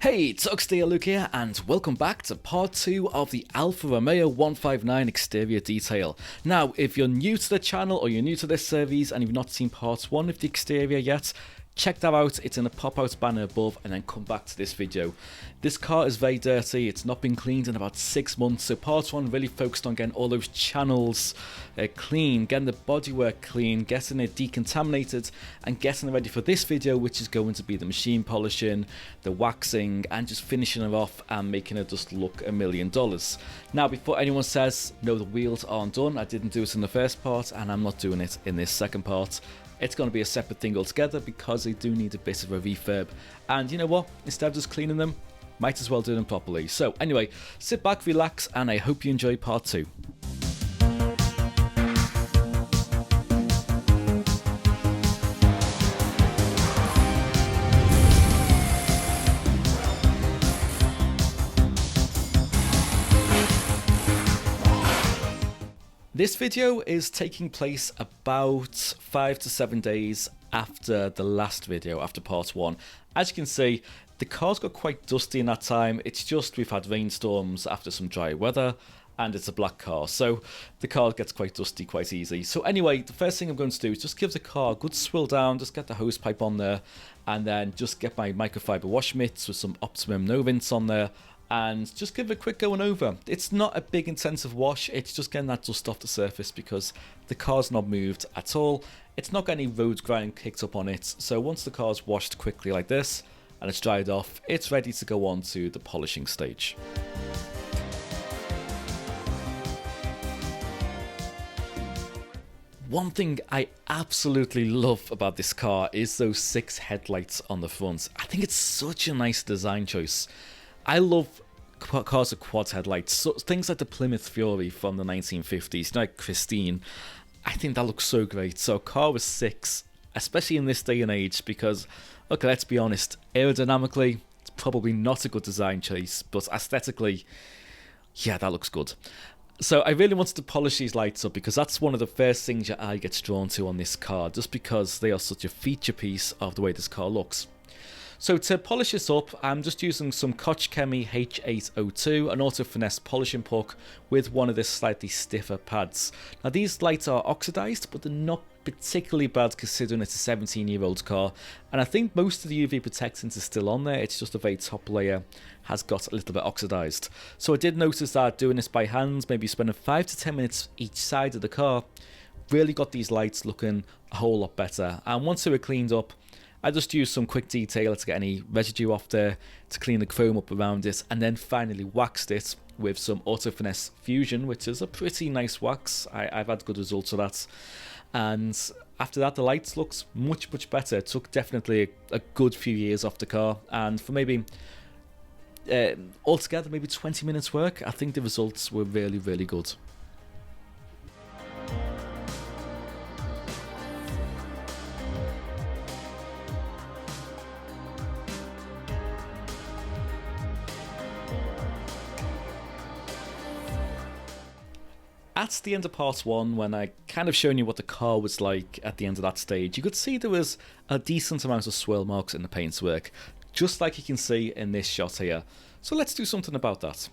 Hey, it's Luke here, and welcome back to part 2 of the Alfa Romeo 159 exterior detail. Now, if you're new to the channel or you're new to this series and you've not seen part 1 of the exterior yet, check that out. It's in the pop-out banner above, and then come back to this video. This car is very dirty. It's not been cleaned in about 6 months, so part 1 really focused on getting all those channels clean, getting the bodywork clean, getting it decontaminated, and getting it ready for this video, which is going to be the machine polishing, the waxing, and just finishing it off and making it just look $1 million. Now, before anyone says, no, the wheels aren't done, I didn't do it in the first part, and I'm not doing it in this second part. It's going to be a separate thing altogether because they do need a bit of a refurb. And you know what? Instead of just cleaning them, might as well do them properly. So anyway, sit back, relax, and I hope you enjoy part 2. This video is taking place about 5 to 7 days after the last video, after part 1. As you can see, the car's got quite dusty in that time. It's just we've had rainstorms after some dry weather, and it's a black car, so the car gets quite dusty quite easy. So anyway, the first thing I'm going to do is just give the car a good swirl down, just get the hose pipe on there, and then just get my microfiber wash mitts with some Optimum no rinse on there, and just give it a quick going over. It's not a big intensive wash, it's just getting that dust off the surface because the car's not moved at all. It's not got any road grind kicked up on it, so once the car's washed quickly like this and it's dried off, it's ready to go on to the polishing stage. One thing I absolutely love about this car is those 6 headlights on the front. I think it's such a nice design choice. I love cars with quad headlights, so things like the Plymouth Fury from the 1950s, like Christine. I think that looks so great. So a car with 6, especially in this day and age, because, okay, let's be honest, aerodynamically, it's probably not a good design choice, but aesthetically, yeah, that looks good. So I really wanted to polish these lights up because that's one of the first things your eye gets drawn to on this car, just because they are such a feature piece of the way this car looks. So to polish this up, I'm just using some Koch Chemie H802, an Auto Finesse polishing puck with one of the slightly stiffer pads. Now these lights are oxidized, but they're not particularly bad considering it's a 17-year-old car, and I think most of the UV protectant is still on there. It's just the very top layer has got a little bit oxidized. So I did notice that doing this by hand, maybe spending 5 to 10 minutes each side of the car, really got these lights looking a whole lot better. And once they were cleaned up, I just used some quick detailer to get any residue off there, to clean the chrome up around it, and then finally waxed it with some Auto Finesse Fusion, which is a pretty nice wax. I've had good results with that. And after that, the lights looks much better. It took definitely a good few years off the car, and for maybe altogether maybe 20 minutes work, I think the results were really good. At the end of part 1, when I kind of shown you what the car was like at the end of that stage, you could see there was a decent amount of swirl marks in the paintwork, just like you can see in this shot here. So let's do something about that.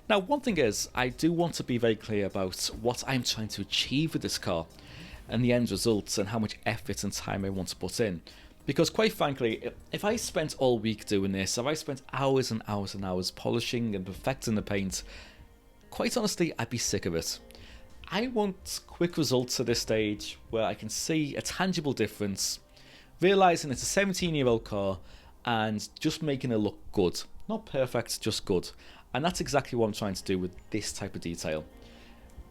Now, one thing is, I do want to be very clear about what I'm trying to achieve with this car and the end results and how much effort and time I want to put in. Because quite frankly, if I spent all week doing this, if I spent hours and hours and hours polishing and perfecting the paint, quite honestly, I'd be sick of it. I want quick results at this stage where I can see a tangible difference, realising it's a 17-year-old car and just making it look good. Not perfect, just good. And that's exactly what I'm trying to do with this type of detail.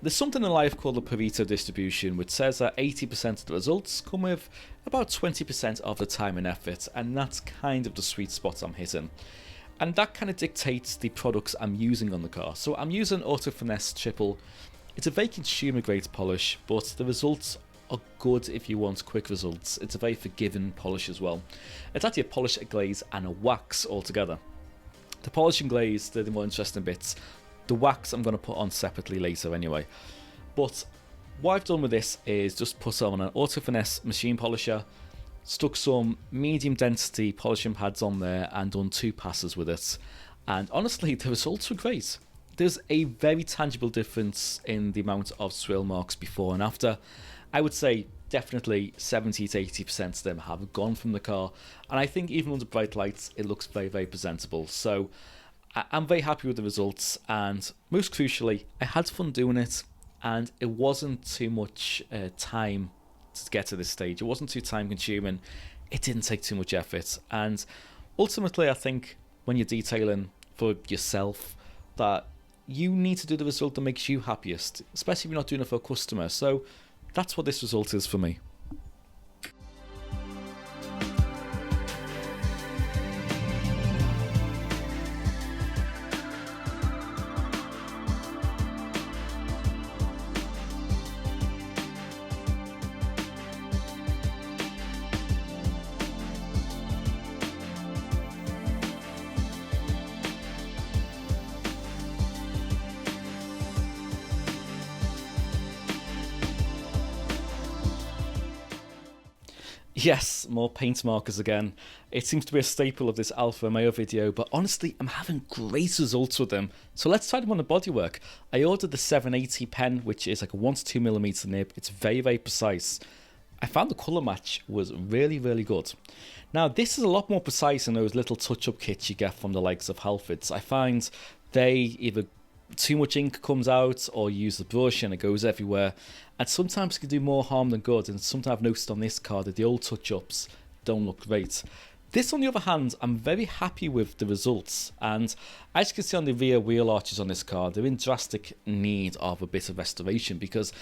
There's something in life called the Pareto distribution, which says that 80% of the results come with about 20% of the time and effort, and that's kind of the sweet spot I'm hitting. And that kind of dictates the products I'm using on the car. So I'm using Auto Finesse Triple. It's a very consumer grade polish, but the results are good if you want quick results. It's a very forgiving polish as well. It's actually a polish, a glaze, and a wax altogether. The polish and glaze, they're the more interesting bits. The wax I'm going to put on separately later anyway. But what I've done with this is just put on an Auto Finesse machine polisher, stuck some medium density polishing pads on there and done 2 passes with it. And honestly, the results were great. There's a very tangible difference in the amount of swirl marks before and after. I would say definitely 70 to 80% of them have gone from the car, and I think even under bright lights it looks very, very presentable. So I'm very happy with the results, and most crucially, I had fun doing it, and it wasn't too much time to get to this stage. It wasn't too time consuming, it didn't take too much effort, and ultimately I think when you're detailing for yourself, that you need to do the result that makes you happiest, especially if you're not doing it for a customer. So that's what this result is for me. Yes, more paint markers again. It seems to be a staple of this Alfa Romeo video, but honestly, I'm having great results with them. So let's try them on the bodywork. I ordered the 780 pen, which is like a 1 to 2mm nib. It's very, very precise. I found the colour match was really, really good. Now, this is a lot more precise than those little touch-up kits you get from the likes of Halfords. I find they either too much ink comes out, or you use the brush and it goes everywhere, and sometimes it can do more harm than good. And sometimes I've noticed on this car that the old touch-ups don't look great. This, on the other hand, I'm very happy with the results, and as you can see on the rear wheel arches on this car, they're in drastic need of a bit of restoration, because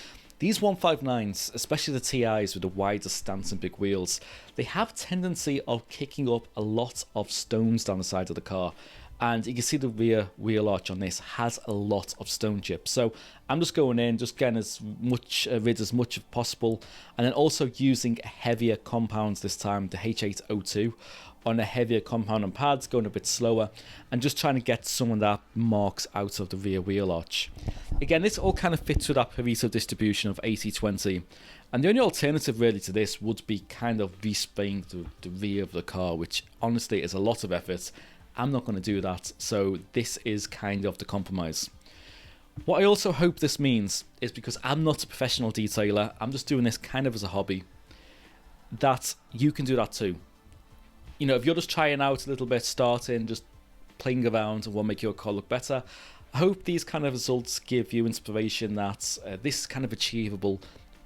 these 159s, especially the TIs with the wider stance and big wheels, they have a tendency of kicking up a lot of stones down the side of the car. And you can see the rear wheel arch on this has a lot of stone chips. So I'm just going in, just getting as much rid as much as possible, and then also using heavier compounds this time, the H802 on a heavier compound and pads, going a bit slower, and just trying to get some of that marks out of the rear wheel arch. Again, this all kind of fits with that Pareto distribution of 80-20. And the only alternative really to this would be kind of respraying the rear of the car, which honestly is a lot of effort. I'm not going to do that, so this is kind of the compromise. What I also hope this means is, because I'm not a professional detailer, I'm just doing this kind of as a hobby, that you can do that too. You know, if you're just trying out a little bit, starting, just playing around and want to make your car look better, I hope these kind of results give you inspiration that this is kind of achievable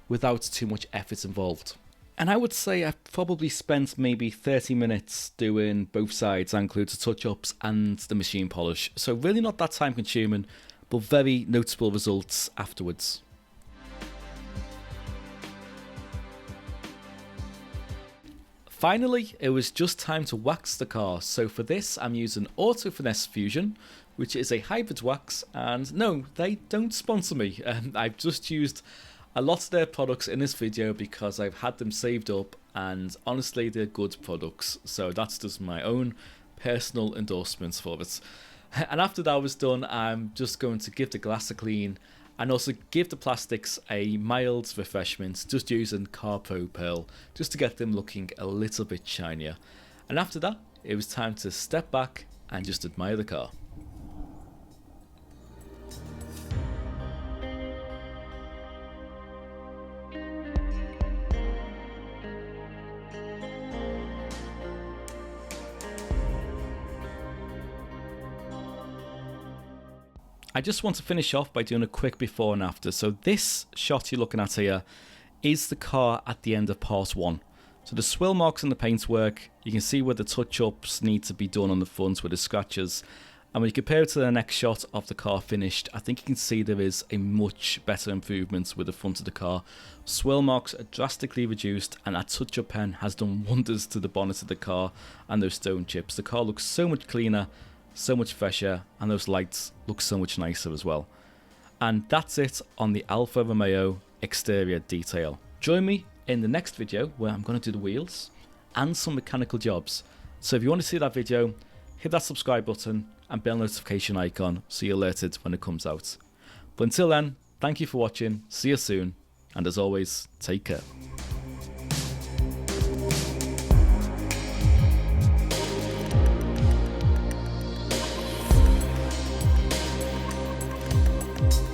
without too much effort involved. And I would say I've probably spent maybe 30 minutes doing both sides. That includes the touch-ups and the machine polish. So really not that time consuming, but very noticeable results afterwards. Finally, it was just time to wax the car. So for this, I'm using Auto Finesse Fusion, which is a hybrid wax. And no, they don't sponsor me. I've just used a lot of their products in this video because I've had them saved up, and honestly they're good products, so that's just my own personal endorsements for it. And after that was done, I'm just going to give the glass a clean and also give the plastics a mild refreshment, just using Carpro Pearl just to get them looking a little bit shinier. And after that, it was time to step back and just admire the car. I just want to finish off by doing a quick before and after. So this shot you're looking at here is the car at the end of part 1. So the swirl marks in the paintwork, you can see where the touch-ups need to be done on the front with the scratches. And when you compare it to the next shot of the car finished, I think you can see there is a much better improvement with the front of the car. Swirl marks are drastically reduced, and that touch-up pen has done wonders to the bonnet of the car and those stone chips. The car looks so much cleaner, so much fresher, and those lights look so much nicer as well. And that's it on the Alfa Romeo exterior detail. Join me in the next video where I'm going to do the wheels and some mechanical jobs. So if you want to see that video, hit that subscribe button and bell notification icon so you're alerted when it comes out. But until then, thank you for watching, see you soon, and as always, take care. you.